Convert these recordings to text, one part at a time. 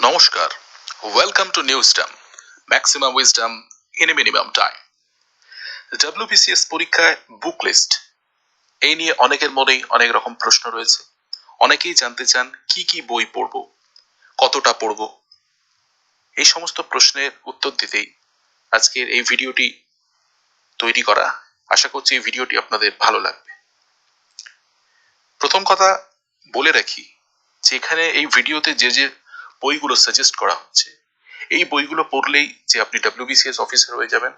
নমস্কার, welcome to নিউজটাম, maximum wisdom in a minimum time. WBCS পরীক্ষায় বুক লিস্ট, এই নিয়ে অনেকের মনেই অনেক রকম প্রশ্ন রয়েছে। অনেকেই জানতে চান কি কি বই পড়ব, কতটা পড়ব। এই সমস্ত প্রশ্নের উত্তর দিতেই আজকের এই ভিডিওটি তৈরি করা। আশা করছি এই ভিডিওটি আপনাদের ভালো লাগবে। প্রথম কথা বলে রাখি যে এখানে এই ভিডিওতে যে যে বইগুলো সাজেস্ট করা হচ্ছে, এই বইগুলো পড়লেই যে আপনি ডব্লিউবিসিএস অফিসার হয়ে যাবেন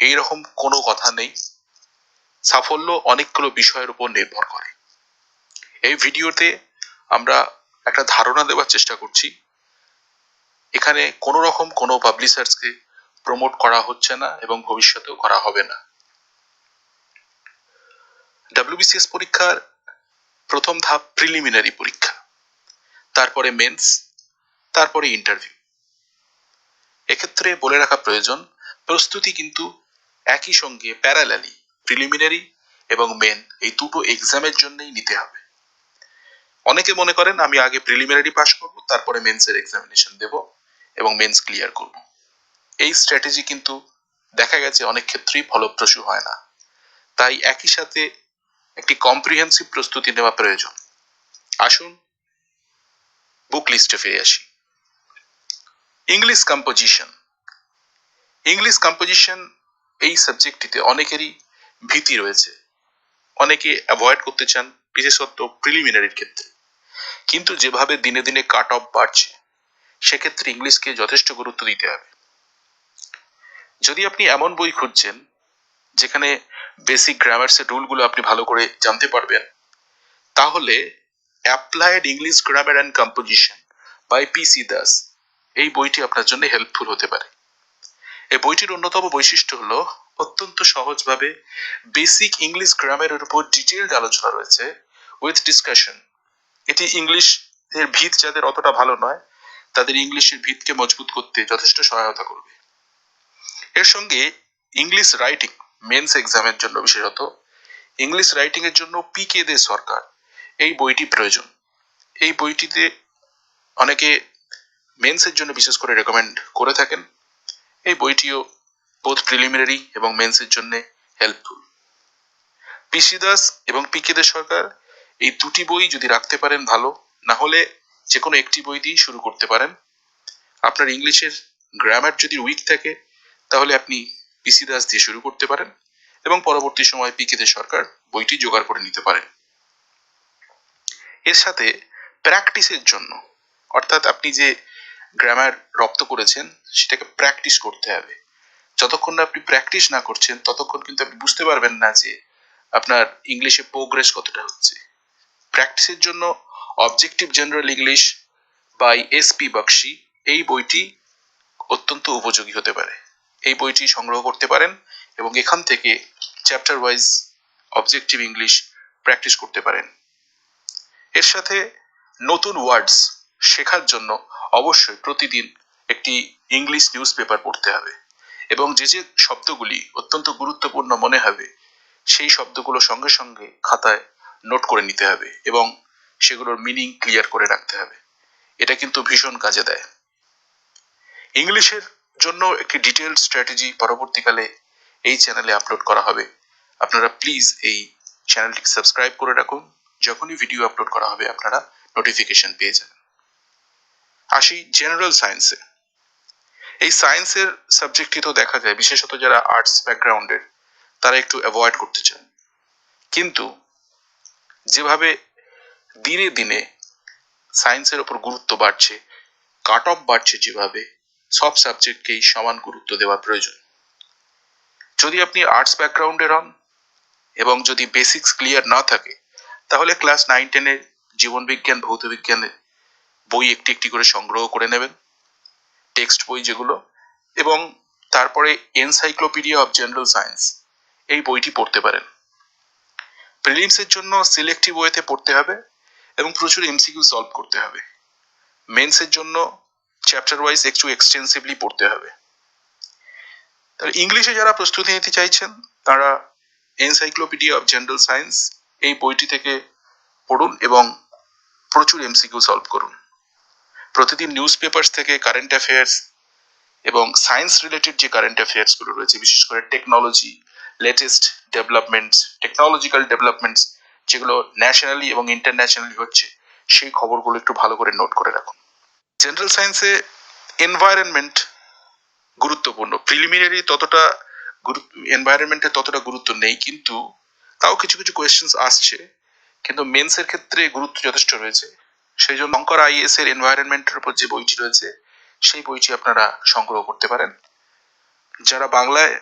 এইরকম কোনো কথা নেই। সাফল্য অনেকগুলো বিষয়ের উপর নির্ভর করে। এই ভিডিওতে আমরা একটা ধারণা দেওয়ার চেষ্টা করছি। এখানে কোনো রকম কোনো পাবলিশার্সকে প্রমোট করা হচ্ছে না এবং ভবিষ্যতেও করা হবে না। ডব্লিউবিসিএস পরীক্ষার প্রথম ধাপ প্রিলিমিনারি পরীক্ষা, তারপরে মেন্স, তারপরে ইন্টারভিউ। এক্ষেত্রে বলে রাখা প্রয়োজন, প্রস্তুতি কিন্তু একই সঙ্গে প্যারালালি প্রিলিমিনারি এবং মেন এই দুটো এক্সামের জন্যই নিতে হবে। অনেকে মনে করেন আমি আগে প্রিলিমিনারি পাস করব, তারপরে মেন্সের এক্সামিনেশন দেব এবং মেন্স ক্লিয়ার করব। এই স্ট্র্যাটেজি কিন্তু দেখা গেছে অনেক ক্ষেত্রেই ফলপ্রসূ হয় না। তাই একই সাথে একটি কম্প্রিহেন্সিভ প্রস্তুতি নেওয়া প্রয়োজন। আসুন বুক লিস্টে ফিরে আসি। English composition. ইংলিশ কম্পোজিশন এই সাবজেক্টটিতে অনেকেরই ভীতি রয়েছে, অনেকে অ্যাভয়েড করতে চান, বিশেষত প্রিলিমিনারির ক্ষেত্রে। কিন্তু যেভাবে দিনে দিনে কাট অফ বাড়ছে, সেক্ষেত্রে ইংলিশকে যথেষ্ট গুরুত্ব দিতে হবে। যদি আপনি এমন বই খুঁজছেন যেখানে বেসিক গ্রামার্সের রুলগুলো আপনি ভালো করে জানতে পারবেন, তাহলে applied English grammar and composition by P C. Das এই বইটি আপনার জন্য হেল্পফুল হতে পারে। এই বইটির অন্যতম বৈশিষ্ট্য হলো অত্যন্ত সহজভাবে বেসিক ইংলিশ গ্রামারের উপর ডিটেইলড আলোচনা রয়েছে উইথ ডিসকাশন। এটি ইংলিশ এর ভিত যাদের অতটা ভালো নয়, তাদের ইংলিশের ভিতকে মজবুত করতে যথেষ্ট সহায়তা করবে। এর সঙ্গে ইংলিশ রাইটিং মেন্স এক্সামের জন্য, বিশেষত ইংলিশ রাইটিং এর জন্য পি.কে. দে সরকার এই বইটি প্রয়োজন। এই বইটিতে অনেকে মেন্সের জন্য বিশেষ করে রেকমেন্ড করে থাকেন। এই বইটিও বোথ প্রিলিমিনারি এবং মেন্সের জন্য হেল্পফুল। পি.সি. দাস এবং পি.কে. দে সরকার এই দুটি বই যদি রাখতে পারেন ভালো, না হলে যে কোনো একটি বই দিয়ে শুরু করতে পারেন। আপনার ইংলিশের গ্রামার যদি উইক থাকে, তাহলে আপনি পি.সি. দাস দিয়ে শুরু করতে পারেন এবং পরবর্তী সময় পি.কে. দে সরকার বইটি জোগাড় করে নিতে পারেন। এর সাথে প্র্যাকটিসের জন্য, অর্থাৎ আপনি যে গ্রামার রপ্ত করেছেন সেটাকে প্র্যাকটিস করতে হবে। যতক্ষণ না আপনি প্র্যাকটিস না করছেন, ততক্ষণ কিন্তু আপনি বুঝতে পারবেন না যে আপনার ইংলিশে প্রোগ্রেস কতটা হচ্ছে। প্র্যাকটিসের জন্য objective general English by S P. Bakshi এই বইটি অত্যন্ত উপযোগী হতে পারে। এই বইটি সংগ্রহ করতে পারেন এবং এখান থেকে chapter wise objective English practice করতে পারেন। এর সাথে নতুন ওয়ার্ডস শেখার জন্য অবশ্যই প্রতিদিন একটি ইংলিশ নিউজ পেপার পড়তে হবে এবং যে যে শব্দগুলি অত্যন্ত গুরুত্বপূর্ণ মনে হবে সেই শব্দগুলো সঙ্গে সঙ্গে খাতায় নোট করে নিতে হবে এবং সেগুলোর মিনিং ক্লিয়ার করে রাখতে হবে। এটা কিন্তু ভীষণ কাজে দেয়। ইংলিশের জন্য একটি ডিটেইলড স্ট্র্যাটেজি পরবর্তীকালে এই চ্যানেলে আপলোড করা হবে। আপনারা প্লিজ এই চ্যানেলটিকে সাবস্ক্রাইব করে রাখুন। যখনই ভিডিও আপলোড করা হবে আপনারা নোটিফিকেশন পেয়ে যাবেন। আসি জেনারেল সায়েন্সে। এই সায়েন্সের সাবজেক্টটি তো দেখা যায় বিশেষত যারা আর্টস ব্যাকগ্রাউন্ডের তারা একটু অ্যাভয়েড করতে চান, কিন্তু যেভাবে দিনে দিনে সায়েন্সের ওপর গুরুত্ব বাড়ছে, কাট অফ বাড়ছে, যেভাবে সব সাবজেক্টকেই সমান গুরুত্ব দেওয়া প্রয়োজন। যদি আপনি আর্টস ব্যাকগ্রাউন্ডের হন এবং যদি বেসিক্স ক্লিয়ার না থাকে, তাহলে ক্লাস 9-10-এর জীবনবিজ্ঞান, ভৌতবিজ্ঞানের বই একটি একটি করে সংগ্রহ করে নেবেন, টেক্সট বই যেগুলো, এবং তারপরে এনসাইক্লোপিডিয়া অফ জেনারেল সায়েন্স এই বইটি পড়তে পারেন। প্রিলিমসের জন্য সিলেক্টিভ ওয়েতে পড়তে হবে এবং প্রচুর এমসিকিউ সলভ করতে হবে। মেন্সের জন্য চ্যাপ্টার ওয়াইজ একটু এক্সটেন্সিভলি পড়তে হবে। তাহলে ইংলিশে যারা প্রস্তুতি নিতে চাইছেন তারা এনসাইক্লোপিডিয়া অফ জেনারেল সায়েন্স এই বইটি থেকে পড়ুন এবং প্রচুর এমসিকিউ সলভ করুন। প্রতিদিন নিউজ পেপার থেকে কারেন্ট অ্যাফেয়ার্স এবং সায়েন্স রিলেটেড যে কারেন্ট অ্যাফেয়ার্স গুলো রয়েছে, বিশেষ করে technology, latest developments, technological developments যেগুলো ন্যাশনালি এবং ইন্টারন্যাশনালি হচ্ছে, সেই খবরগুলো একটু ভালো করে নোট করে রাখুন। জেনারেল সায়েন্সে এনভায়রনমেন্ট গুরুত্বপূর্ণ, প্রিলিমিনারি ততটা এনভায়রনমেন্টে ততটা গুরুত্ব নেই, কিন্তু তাও কিছু কিছু কোয়েশ্চেন্স আসছে, কিন্তু মেন্সের ক্ষেত্রে গুরুত্ব যথেষ্ট রয়েছে। সেই জন্য শঙ্কর আইএস এর এনভায়রনমেন্টের উপর যে বইটি রয়েছে, সেই বইটি আপনারা সংগ্রহ করতে পারেন। যারা বাংলায়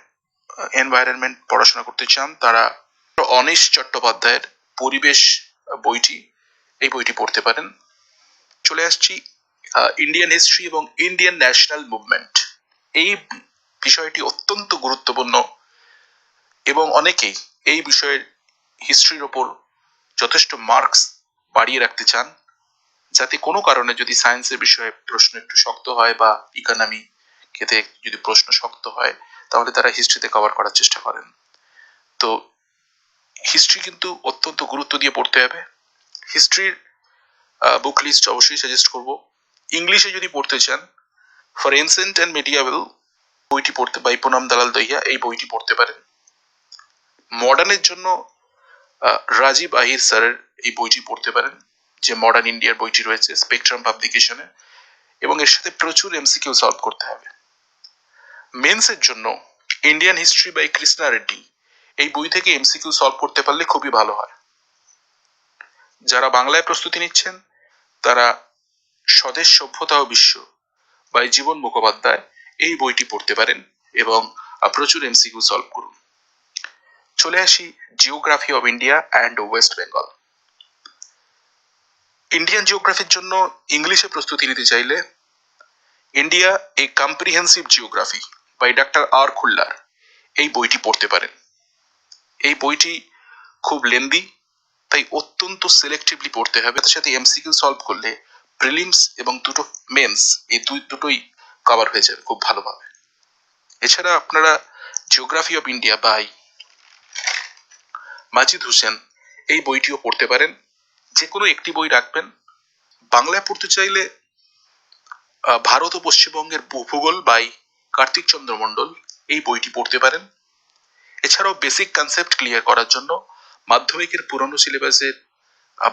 এনভায়রনমেন্ট পড়াশোনা করতে চান, তারা অনিশ চট্টোপাধ্যায়ের পরিবেশ বইটি, এই বইটি পড়তে পারেন। চলে আসছি ইন্ডিয়ান হিস্ট্রি এবং ইন্ডিয়ান ন্যাশনাল মুভমেন্ট। এই বিষয়টি অত্যন্ত গুরুত্বপূর্ণ এবং অনেকেই এই বিষয়ের হিস্ট্রির ওপর যথেষ্ট মার্কস বাড়িয়ে রাখতে চান, যাতে কোনো কারণে যদি সায়েন্সের বিষয়ে প্রশ্ন একটু শক্ত হয় বা ইকোনমি ক্ষেত্রে যদি প্রশ্ন শক্ত হয়, তাহলে তারা হিস্ট্রিতে কভার করার চেষ্টা করেন। তো হিস্ট্রি কিন্তু অত্যন্ত গুরুত্ব দিয়ে পড়তে হবে। হিস্ট্রির বুক লিস্ট অবশ্যই সাজেস্ট করব। ইংলিশে যদি পড়তে চান, ফর এনসেন্ট অ্যান্ড মেডিয়াভেল বইটি পড়তে, বাই পুনাম দালাল দহিয়া, এই বইটি পড়তে পারেন। মডার্নের জন্য রাজীব আহির স্যারের এই বইটি পড়তে পারেন, যে মডার্ন ইন্ডিয়ার বইটি রয়েছে স্পেকট্রাম পাবলিকেশনে, এবং এর সাথে প্রচুর এমসিকিউ সলভ করতে হবে। মেন্সের জন্য Indian history by Krishna Reddy, এই বই থেকে এমসিকিউ সলভ করতে পারলে খুবই ভালো হয়। যারা বাংলায় প্রস্তুতি নিচ্ছেন, তারা স্বদেশ সভ্যতা ও বিশ্ব বাই জীবন মুখোপাধ্যায়, এই বইটি পড়তে পারেন এবং প্রচুর এমসিকিউ সলভ করুন। চলে আসি geography of India and West Bengal. Indian জিওগ্রাফির জন্য ইংলিশে প্রস্তুতি নিতে চাইলে India a comprehensive geography by doctor R Khullar, এই বইটি পড়তে পারেন। এই বইটি খুব লেন্দি, তাই অত্যন্ত সিলেক্টিভলি পড়তে হবে। তার সাথে এমসিকিউ সলভ করলে প্রিলিমস এবং দুটো মেন্স, এই দুটোই কভার হয়ে যাবে খুব ভালোভাবে। এছাড়া আপনারা জিওগ্রাফি অফ ইন্ডিয়া বাই মাজিদ হোসেন, এই বইটিও পড়তে পারেন। যে কোনো একটি বই রাখবেন। বাংলায় পড়তে চাইলে ভারত ও পশ্চিমবঙ্গের ভূগোল বাই কার্তিক চন্দ্র মণ্ডল, এই বইটি পড়তে পারেন। এছাড়াও বেসিক কনসেপ্ট ক্লিয়ার করার জন্য মাধ্যমিকের পুরনো সিলেবাসের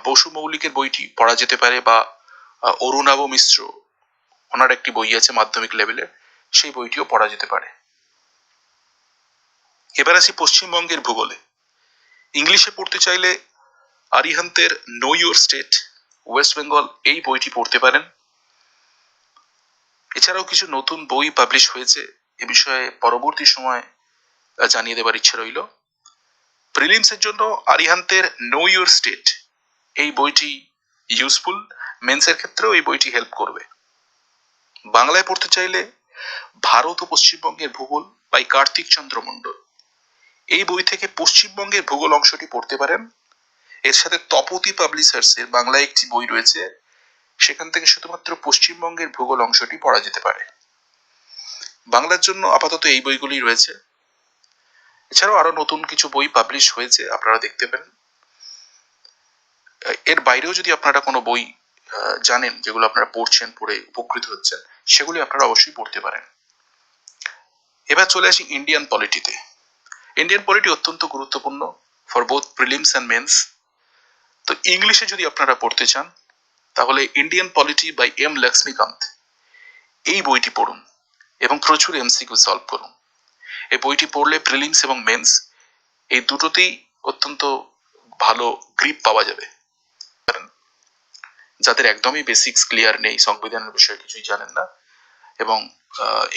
বসু মৌলিকের বইটি পড়া যেতে পারে, বা অরুণাভ মিশ্র, ওনার একটি বই আছে মাধ্যমিক লেভেলের, সেই বইটিও পড়া যেতে পারে। এবার আসি পশ্চিমবঙ্গের ভূগোলে। ইংলিশে পড়তে চাইলে আরিহান্তের know your state West Bengal, এই বইটি পড়তে পারেন। এছাড়াও কিছু নতুন বই পাবলিশ হয়েছে, এ বিষয়ে পরবর্তী সময় জানিয়ে দেবার ইচ্ছে রইল। প্রিলিমসের জন্য আরিহান্তের নো ইউর স্টেট, এই বইটি ইউজফুল, মেন্সের ক্ষেত্রেও এই বইটি হেল্প করবে। বাংলায় পড়তে চাইলে ভারত ও পশ্চিমবঙ্গের ভূগোল বাই কার্তিক চন্দ্র মণ্ডল, এই বই থেকে পশ্চিমবঙ্গের ভূগোল অংশটি পড়তে পারেন। এর সাথে তপতি পাবলিশার্স এর বাংলায় একটি বই রয়েছে, সেখান থেকে শুধুমাত্র পশ্চিমবঙ্গের ভূগোল অংশটি পড়া যেতে পারে। বাংলার জন্য আপাতত এই বইগুলি রয়েছে। এছাড়াও আরো নতুন কিছু বই পাবলিশ হয়েছে, আপনারা দেখতে পারেন। এর বাইরেও যদি আপনারা কোনো বই জানেন, যেগুলো আপনারা পড়ছেন, পড়ে উপকৃত হচ্ছেন, সেগুলি আপনারা অবশ্যই পড়তে পারেন। এবার চলে আসি ইন্ডিয়ান পলিটিতে। ইন্ডিয়ান পলিটি অত্যন্ত গুরুত্বপূর্ণ for both prelims and mains. তো ইংলিশে যদি আপনারা পড়তে চান, তাহলে Indian polity by M Laxmikanth, এই বইটি পড়ুন এবং প্রচুর এমসিকিউ সলভ করুন। এই বইটি পড়লে প্রিলিমস এবং মেন্স এই দুটোতেই অত্যন্ত ভালো গ্রিপ পাওয়া যাবে। যাদের একদমই বেসিক্স ক্লিয়ার নেই, সংবিধানের বিষয়ে কিছুই জানেন না এবং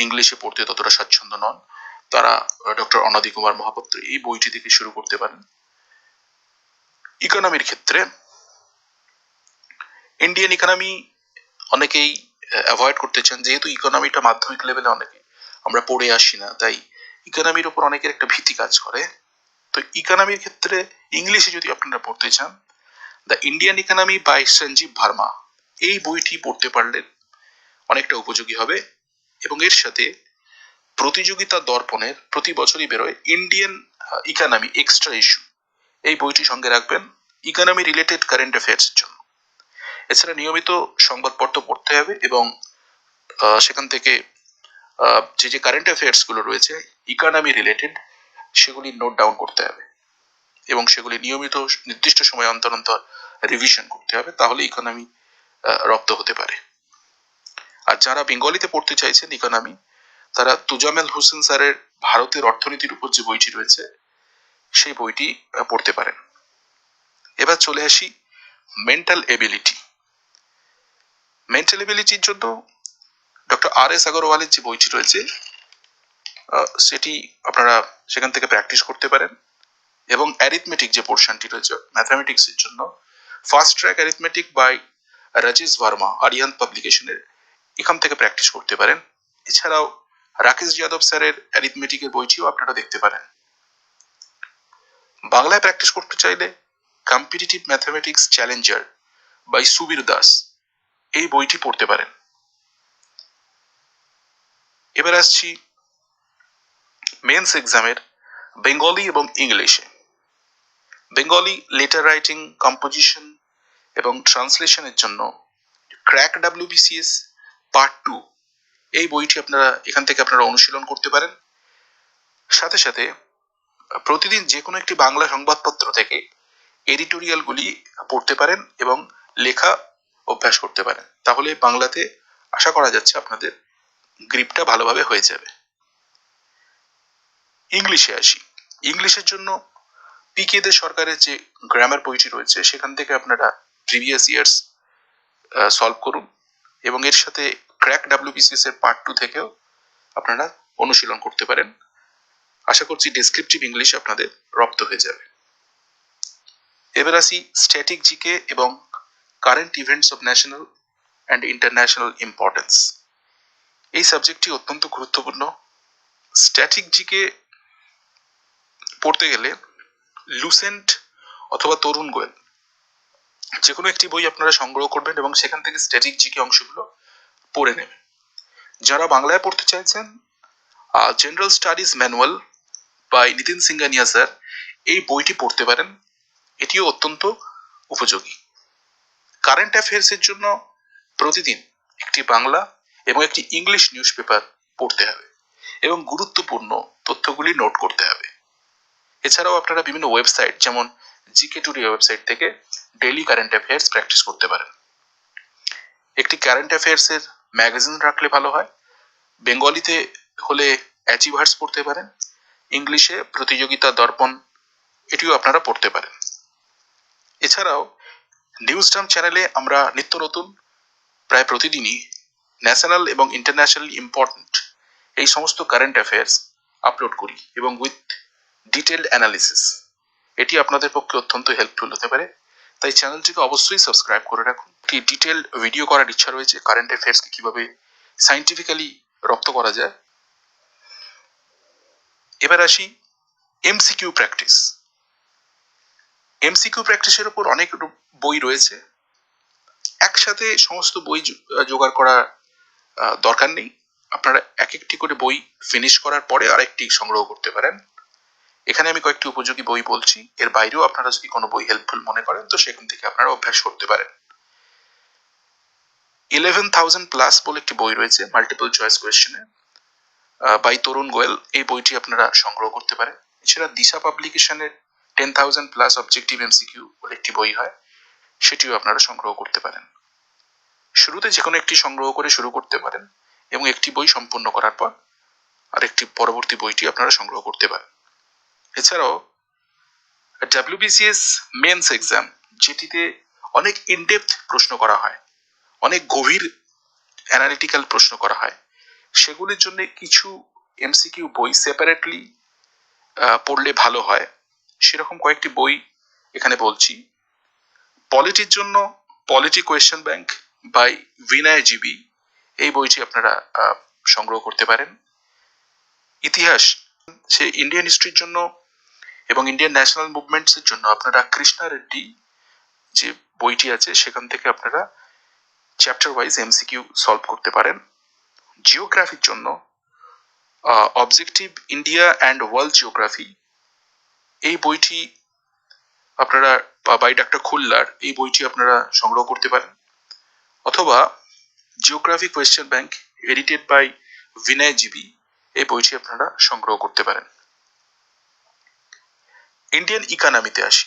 ইংলিশে পড়তে ততটা স্বাচ্ছন্দ্য নন, তারা ডক্টর অনাদি কুমার মহাপাত্র, এই বইটি থেকে শুরু করতে পারেন। ইকোনমির ক্ষেত্রে ইন্ডিয়ান ইকোনমি অনেকেই অ্যাভয়েড করতে চান, যেহেতু ইকোনমিটা মাধ্যমিক লেভেলে অনেকে আমরা পড়ে আসি না, তাই ইকোনমির উপর অনেকের একটা ভীতি কাজ করে। তো ইকোনমির ক্ষেত্রে ইংলিশে যদি আপনারা পড়তে চান, the Indian economy by Sanjeev Verma, এই বইটি পড়তে পারলে অনেকটা উপযোগী হবে। এবং এর সাথে প্রতিযোগিতা দর্পণের প্রতি বছরই বেরোয় ইন্ডিয়ান ইকোনমি এক্সট্রা ইস্যু, এই বইটি সঙ্গে রাখবেন ইকোনমি রিলেটেড কারেন্ট অ্যাফেয়ার্স এর জন্য। এছাড়া নিয়মিত সংবাদপত্র পড়তে হবে এবং সেখান থেকে যে যে কারেন্ট অ্যাফেয়ার্স গুলো রয়েছে ইকোনমি রিলেটেড সেগুলি নোট ডাউন করতে হবে এবং সেগুলি নিয়মিত নির্দিষ্ট সময় অন্তর অন্তর রিভিশন করতে হবে, তাহলে ইকোনমি রপ্ত হতে পারে। আর যারা বেঙ্গলিতে পড়তে চাইছেন ইকোনমি, তারা তুজামেল হোসেন স্যারের ভারতের অর্থনীতির উপর যে বইটি রয়েছে সেই বইটি পড়তে পারেন। এবার চলে আসি মেন্টাল এবিলিটি। মেন্টাল এবিলিটির জন্য ডক্টর আর.এস. আগরওয়ালের যে বইটি রয়েছে সেটি আপনারা সেখান থেকে প্র্যাকটিস করতে পারেন এবং অ্যারিথমেটিক যে পোর্শনটি রয়েছে ম্যাথামেটিক্সের জন্য fast track arithmetic by Rajesh Verma Arihant পাবলিকেশনের এখান থেকে প্র্যাকটিস করতে পারেন। এছাড়াও রাকেশ যাদব স্যারের অ্যারিথমেটিকের বইটিও আপনারা দেখতে পারেন। বাংলায় প্র্যাকটিস করতে চাইলে competitive mathematics challenger by Subir Das এই বইটি পড়তে পারেন। এবার আসছি মেন্স এক্সামের বেঙ্গলি এবং ইংলিশে। বেঙ্গলি লেটার রাইটিং, কম্পোজিশন এবং ট্রান্সলেশনের জন্য ক্র্যাক ডাব্লিউবিসিএস পার্ট 2 এই বইটি আপনারা এখান থেকে আপনারা অনুশীলন করতে পারেন। সাথে সাথে প্রতিদিন যে কোনো একটি বাংলা সংবাদপত্র থেকে এডিটোরিয়ালগুলি পড়তে পারেন এবং লেখা অভ্যাস করতে পারেন, তাহলে বাংলাতে আশা করা যাচ্ছে আপনাদের গ্রিপটা ভালোভাবে হয়ে যাবে। ইংলিশে আসি। ইংলিশের জন্য পিকে দে সরকারের যে গ্রামার বইটি রয়েছে সেখান থেকে আপনারা প্রিভিয়াস ইয়ার্স সলভ করুন এবং এর সাথে ক্র্যাক ডাব্লিউবিসিএস এর পার্ট 2 থেকেও আপনারা অনুশীলন করতে পারেন। আশা করছি ডেসক্রিপটিভ ইংলিশ আপনাদের রপ্ত হয়ে যাবে। এবার আসি স্ট্যাটিক জিকে এবং current events of national and international importance. এই সাবজেক্টটি অত্যন্ত গুরুত্বপূর্ণ। স্ট্যাটিক জিকে পড়তে গেলে লুসেন্ট অথবা তরুণ গোয়েল যে কোনো একটি বই আপনারা সংগ্রহ করবেন এবং সেখান থেকে স্ট্যাটিক জিকে অংশগুলো পড়ে নেবেন। যারা বাংলায় পড়তে চাইছেন general studies manual by Nitin Singhania sir এই বইটি পড়তে পারেন, এটিও অত্যন্ত উপযোগী। কারেন্ট অ্যাফেয়ার্সের জন্য প্রতিদিন একটি বাংলা এবং একটি ইংলিশ নিউজ পেপার পড়তে হবে এবং গুরুত্বপূর্ণ তথ্যগুলি নোট করতে হবে। এছাড়াও আপনারা বিভিন্ন ওয়েবসাইট যেমন জিকে টুডে ওয়েবসাইট থেকে ডেইলি কারেন্ট অ্যাফেয়ার্স প্র্যাকটিস করতে পারেন। একটি কারেন্ট অ্যাফেয়ার্সের ম্যাগাজিন রাখলে ভালো হয়। বেঙ্গলিতে হলে অ্যাচিভার্স পড়তে পারেন, ইংলিশে প্রতিযোগিতা দর্পণ এটিও আপনারা পড়তে পারেন। এছাড়াও নিউজ টার্ম চ্যানেলে আমরা নিত্য নতুন প্রায় প্রতিদিনই ন্যাশনাল এবং ইন্টারন্যাশনাল ইম্পর্টেন্ট এই সমস্ত কারেন্ট অ্যাফেয়ার্স আপলোড করি এবং উইথ ডিটেলড অ্যানালিসিস। এটি আপনাদের পক্ষে অত্যন্ত হেল্পফুল হতে পারে, তাই চ্যানেলটিকে অবশ্যই সাবস্ক্রাইব করে রাখুন। একটি ডিটেলড ভিডিও করার ইচ্ছা রয়েছে কারেন্ট অ্যাফেয়ার্সকে কিভাবে সাইন্টিফিক্যালি রপ্ত করা যায়। এবার আসি এমসিকিউ প্র্যাকটিস। এমসিকিউ প্র্যাকটিসের উপর অনেক বই রয়েছে, একসাথে সমস্ত বই জোগাড় করার দরকার নেই। আপনারা এক একটি করে বই ফিনিশ করার পরে আরেকটি সংগ্রহ করতে পারেন। এখানে আমি কয়েকটি উপযোগী বই বলছি, এর বাইরেও আপনারা যদি কোনো বই হেল্পফুল মনে করেন তো সেখান থেকে আপনারা অভ্যাস করতে পারেন। 11,000+ বলে একটি বই রয়েছে মাল্টিপল চয়েস কোয়েশ্চেনে বাই তরুণ গোয়েল, এই বইটি আপনারা সংগ্রহ করতে পারেন। এছাড়া দিশা পাবলিকেশনের 10,000+ অবজেক্টিভ এমসিকিউ বলে একটি বই হয়, সেটিও আপনারা সংগ্রহ করতে পারেন। শুরুতে যে কোনো একটি সংগ্রহ করে শুরু করতে পারেন এবং একটি বই সম্পূর্ণ করার পর আরেকটি পরবর্তী বইটি আপনারা সংগ্রহ করতে পারেন। এছাড়াও ডাব্লিউবিসিএস মেন্স এক্সাম, যেটিতে অনেক ইনডেপথ প্রশ্ন করা হয়, অনেক গভীর অ্যানালিটিক্যাল প্রশ্ন করা হয়, সেগুলির জন্য কিছু এমসিকিউ বই সেপারেটলি পড়লে ভালো হয়। সেরকম কয়েকটি বই এখানে বলছি। পলিটির জন্য polity question bank by Binoy GB, এই বইটি আপনারা সংগ্রহ করতে পারেন। ইতিহাস, সে ইন্ডিয়ান হিস্ট্রির জন্য এবং ইন্ডিয়ান ন্যাশনাল মুভমেন্টসের জন্য আপনারা কৃষ্ণা রেড্ডি যে বইটি আছে সেখান থেকে আপনারা চ্যাপ্টার ওয়াইজ এমসিকিউ সলভ করতে পারেন। জিওগ্রাফির জন্য objective India and world geography এই বইটি আপনারা বাই ডক্টর খুল্লার এই বইটি আপনারা সংগ্রহ করতে পারেন। অথবা geography question bank edited by Binoy GB, এই বইটি আপনারা সংগ্রহ করতে পারেন। ইন্ডিয়ান ইকোনমিতে আসি।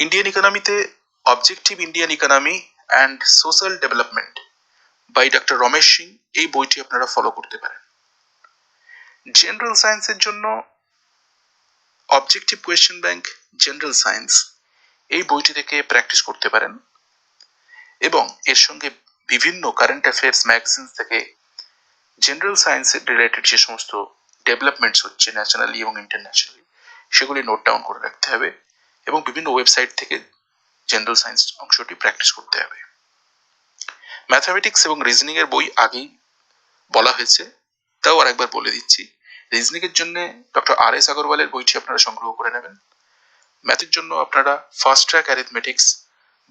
ইন্ডিয়ান ইকোনমিতে objective Indian economy and social development by doctor Ramesh Singh, এই বইটি আপনারা ফলো করতে পারেন। জেনারেল সায়েন্সের জন্য objective question bank general science, এই বইটি থেকে প্র্যাকটিস করতে পারেন এবং এর সঙ্গে বিভিন্ন কারেন্ট অ্যাফেয়ার্স ম্যাগাজিন থেকে জেনারেল সায়েন্সের রিলেটেড যে সমস্ত ডেভেলপমেন্টস হচ্ছে ন্যাশনালি এবং ইন্টারন্যাশনালি, সেগুলি নোট ডাউন করে রাখতে হবে এবং বিভিন্ন ওয়েবসাইট থেকে জেনারেল সায়েন্স অংশটি প্র্যাকটিস করতে হবে। ম্যাথামেটিক্স এবং রিজনিং এর বই আগেই বলা হয়েছে, তাও আর একবার বলে দিচ্ছি। রিজনিং এর জন্য ডক্টর আর.এস. আগরওয়ালের বইটি আপনারা সংগ্রহ করে নেবেন। ম্যাথের জন্য আপনারা fast track arithmetics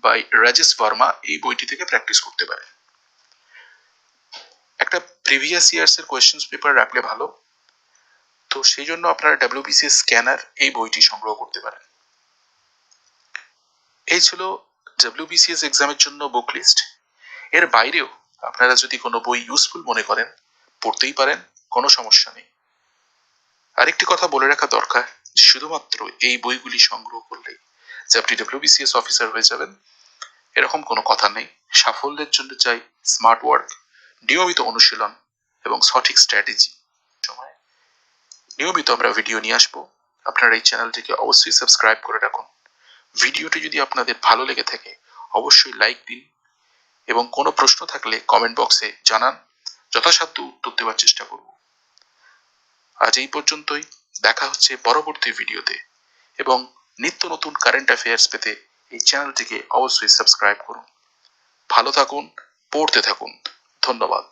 by Rajesh Verma, এই বইটি থেকে প্র্যাকটিস করতে পারেন। একটা প্রিভিয়াস ইয়ার্স এর কোয়েশ্চেন্স পেপার রাখলে ভালো, তো সেই জন্য আপনারা ডাব্লিউবিসিএস স্ক্যানার, এই বইটি সংগ্রহ করতে পারেন। এই ছিল ডাব্লিউবিসিএস এক্সামের জন্য বুক লিস্ট। এর বাইরেও আপনারা যদি কোনো বই ইউজফুল মনে করেন, পড়তেই পারেন, কোনো সমস্যা নেই। আরেকটি কথা বলে রাখা দরকার, শুধুমাত্র এই বইগুলি সংগ্রহ করলেই যে আপনি ডাব্লিউবিসিএস অফিসার হয়ে যাবেন, এরকম কোনো কথা নেই। সাফল্যের জন্য চাই স্মার্ট ওয়ার্ক, নিয়মিত অনুশীলন এবং সঠিক স্ট্র্যাটেজি। সময় নিয়মিত আমরা ভিডিও নিয়ে আসবো। আপনারা এই চ্যানেলটিকে অবশ্যই সাবস্ক্রাইব করে রাখুন। ভিডিওটি যদি আপনাদের ভালো লেগে থাকে অবশ্যই লাইক দিন এবং কোনো প্রশ্ন থাকলে কমেন্ট বক্সে জানান, যথাসাধ্য উত্তর দেওয়ার চেষ্টা করব। আজ এই পর্যন্তই, দেখা হচ্ছে পরবর্তী ভিডিওতে এবং নিত্য নতুন কারেন্ট অ্যাফেয়ার্স পেতে এই চ্যানেলটিকে অবশ্যই সাবস্ক্রাইব করুন। ভালো থাকুন, পড়তে থাকুন। ধন্যবাদ।